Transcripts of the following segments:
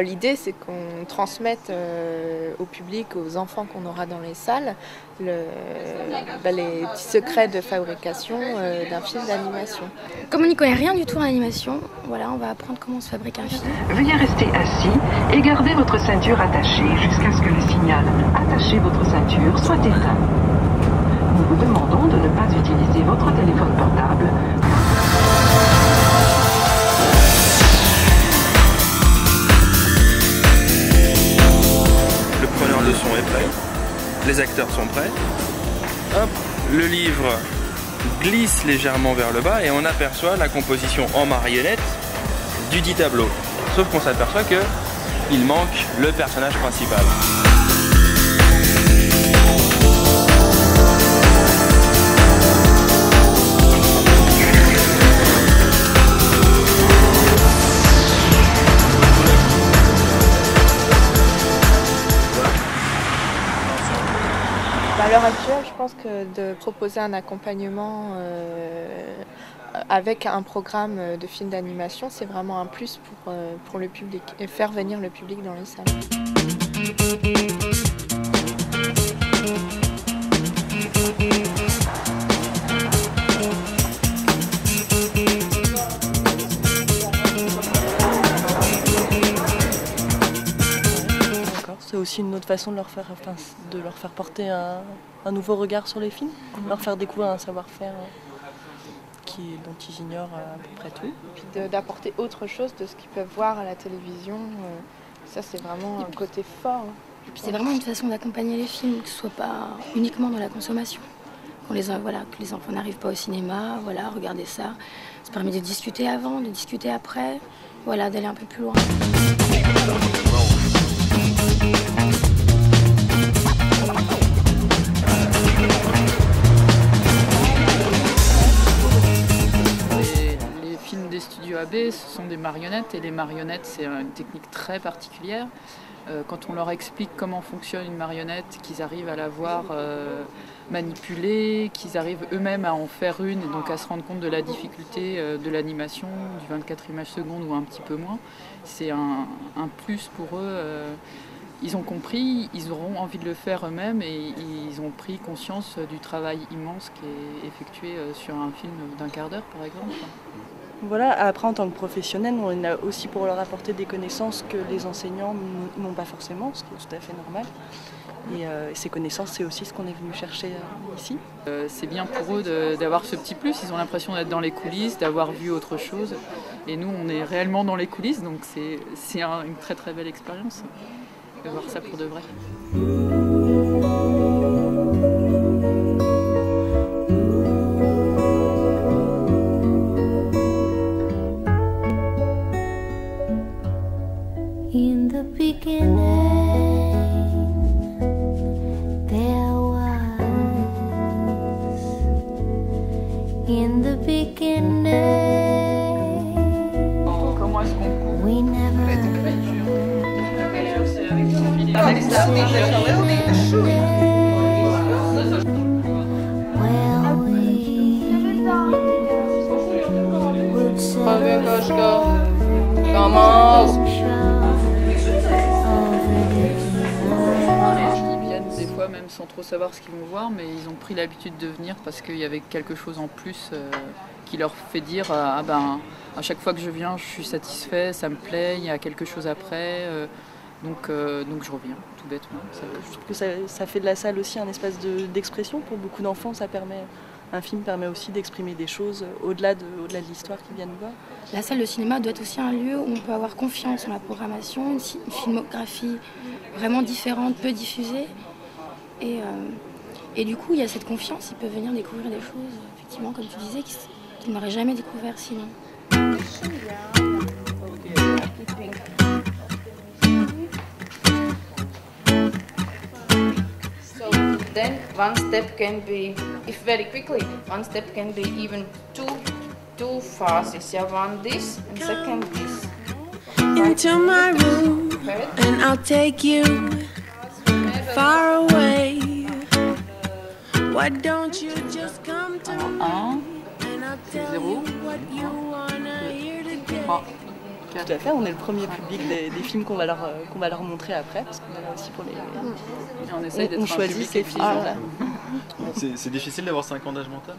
l'idée, c'est qu'on transmette au public, aux enfants qu'on aura dans les salles, les petits secrets de fabrication d'un film d'animation. Comme on n'y connaît rien du tout en animation, voilà, on va apprendre comment se fabrique un film. Veuillez rester assis et garder votre ceinture attachée jusqu'à ce que le signal « Attachez votre ceinture » soit éteint. Nous vous demandons de ne pas utiliser votre téléphone portable. Le preneur de son est prêt, les acteurs sont prêts. Hop, le livre glisse légèrement vers le bas et on aperçoit la composition en marionnette du dit tableau. Sauf qu'on s'aperçoit qu'il manque le personnage principal. À l'heure actuelle, je pense que de proposer un accompagnement avec un programme de film d'animation, c'est vraiment un plus pour le public et faire venir le public dans les salles. C'est aussi une autre façon de leur faire porter un nouveau regard sur les films, leur faire découvrir un savoir-faire dont ils ignorent à peu près tout. Et puis d'apporter autre chose de ce qu'ils peuvent voir à la télévision, ça c'est vraiment un côté fort. Et puis c'est vraiment une façon d'accompagner les films, que ce soit pas uniquement dans la consommation. Que les enfants n'arrivent pas au cinéma, voilà, regarder ça. Ça permet de discuter avant, de discuter après, voilà, d'aller un peu plus loin. Les films des studios AB, ce sont des marionnettes et les marionnettes, c'est une technique très particulière. Quand on leur explique comment fonctionne une marionnette, qu'ils arrivent à la voir manipulée, qu'ils arrivent eux-mêmes à en faire une et donc à se rendre compte de la difficulté de l'animation, du 24 images secondes ou un petit peu moins, c'est un plus pour eux. Ils ont compris, ils auront envie de le faire eux-mêmes et ils ont pris conscience du travail immense qui est effectué sur un film d'un quart d'heure par exemple. Voilà, après en tant que professionnel, on a aussi pour leur apporter des connaissances que les enseignants n'ont pas forcément, ce qui est tout à fait normal. Et ces connaissances, c'est aussi ce qu'on est venu chercher ici. C'est bien pour eux d'avoir ce petit plus, ils ont l'impression d'être dans les coulisses, d'avoir vu autre chose. Et nous, on est réellement dans les coulisses, donc c'est une très très belle expérience de voir ça pour de vrai. In the beginning, there was. In the beginning, comment est-ce qu'on coupe? we never. Well, we would say. Ils viennent des fois même sans trop savoir ce qu'ils vont voir, mais ils ont pris l'habitude de venir parce qu'il y avait quelque chose en plus qui leur fait dire ah ben à chaque fois que je viens je suis satisfait, ça me plaît, il y a quelque chose après, donc je reviens tout bêtement. Je trouve que ça fait de la salle aussi un espace d'expression pour beaucoup d'enfants. Un film permet aussi d'exprimer des choses au-delà de l'histoire qu'ils viennent voir. La salle de cinéma doit être aussi un lieu où on peut avoir confiance en la programmation, une filmographie vraiment différente, peu diffusée. Et du coup, il y a cette confiance, ils peuvent venir découvrir des choses, effectivement, comme tu disais, qu'ils n'auraient jamais découvert sinon. Then one step can be, if very quickly, one step can be even two phases. Yeah, one this and second this. Into my room, and I'll take you far away. Why don't you just come to me, and I'll tell you what you wanna hear today. Tout à fait, on est le premier public des films qu'on va leur montrer après, parce qu'on est là aussi pour les... Et on essaye d'être on choisit ces films-là. C'est difficile d'avoir 5 ans d'âge mental?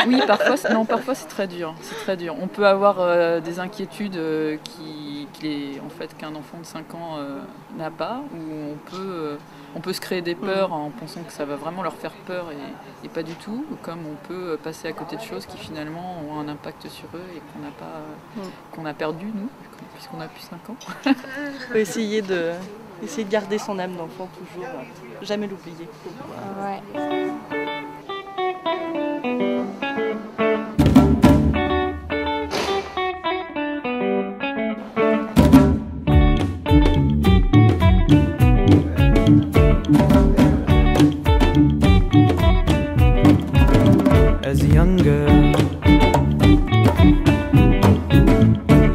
Oui, parfois c'est très dur. C'est très dur. On peut avoir des inquiétudes en fait, qu'un enfant de 5 ans n'a pas, ou on peut se créer des peurs en pensant que ça va vraiment leur faire peur et pas du tout, comme on peut passer à côté de choses qui finalement ont un impact sur eux et qu'on a perdu, nous, puisqu'on a plus 5 ans. Il faut essayer de garder son âme d'enfant toujours, jamais l'oublier. Ouais. As a young girl,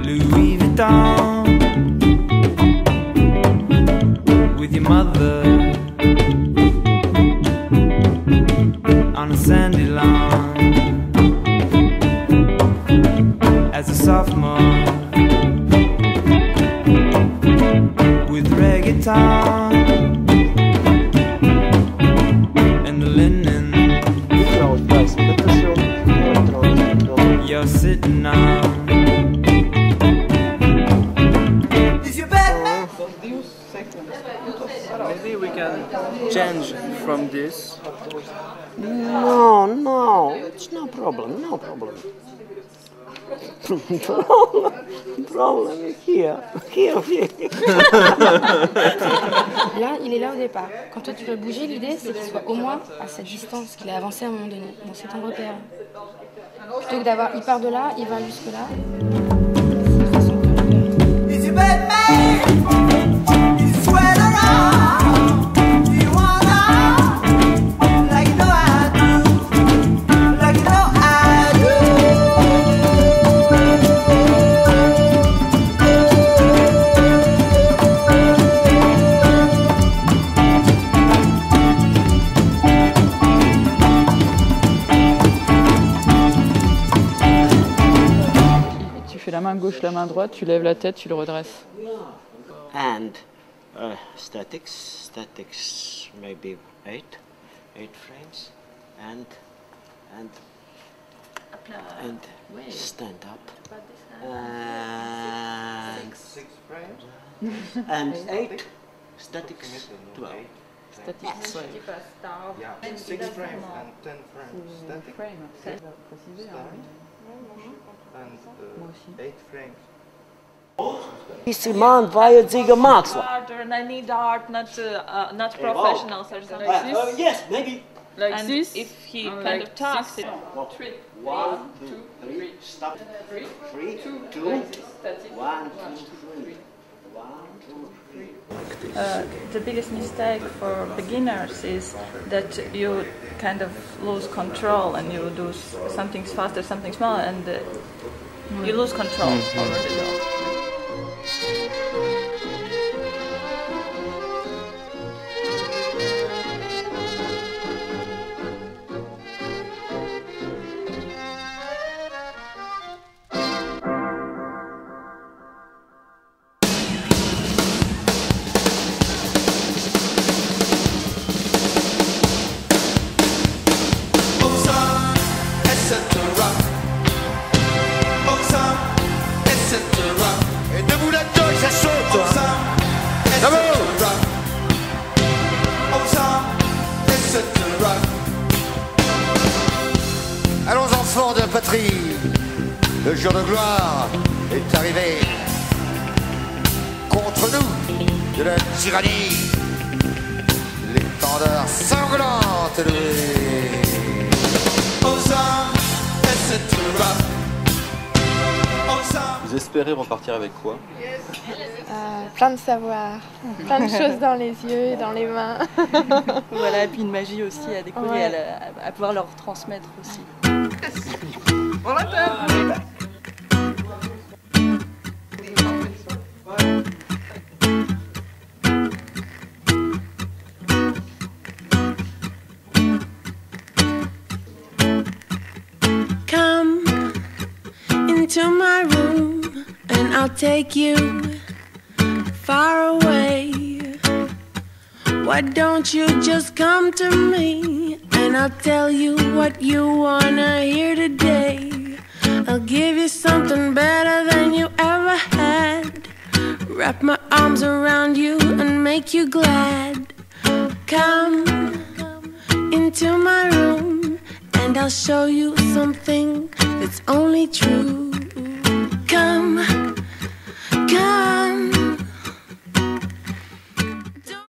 Louis Vuitton, with your mother on a sandy lawn. As a sophomore, with reggaeton and the linen you're sitting on. Maybe we can change from this. No, it's no problem, no problem. Problem is here. Là, il est là au départ. Quand toi tu veux bouger, l'idée c'est qu'il soit au moins à cette distance, qu'il ait avancé à un moment donné, dans cet repère. Plutôt que d'avoir, il part de là, il va jusque là. La main gauche, la main droite, tu lèves la tête, tu le redresses. And statics maybe 8 frames, and stand up, and 6 frames, and 8 statics 12. Statics, ouais. Yeah, 6 frames and 10 frames static. And 8 frames. This man via Ziga Maxwell. And I need art, not professionals or something. Like this? Yes, maybe. Like and this. If he and kind like of talks, this. 1, 2, 3, stop. 3, 2, 1, 2, 3. 1, 2, 3. The biggest mistake for beginners is that you kind of lose control and you do some things faster, something smaller, and you lose control over the dog. Allons enfants de la patrie, le jour de gloire est arrivé. Contre nous, de la tyrannie, l'étendard sanglante est levée. Vous espérez repartir avec quoi? Plein de savoir, plein de choses dans les yeux et dans les mains. Voilà, et puis une magie aussi à découvrir, à pouvoir leur transmettre aussi. Come into my room and I'll take you far away. Why don't you just come to me and I'll tell you what you wanna hear today. I'll give you something better than you ever had. Wrap my arms around you and make you glad. Come into my room and I'll show you something that's only true.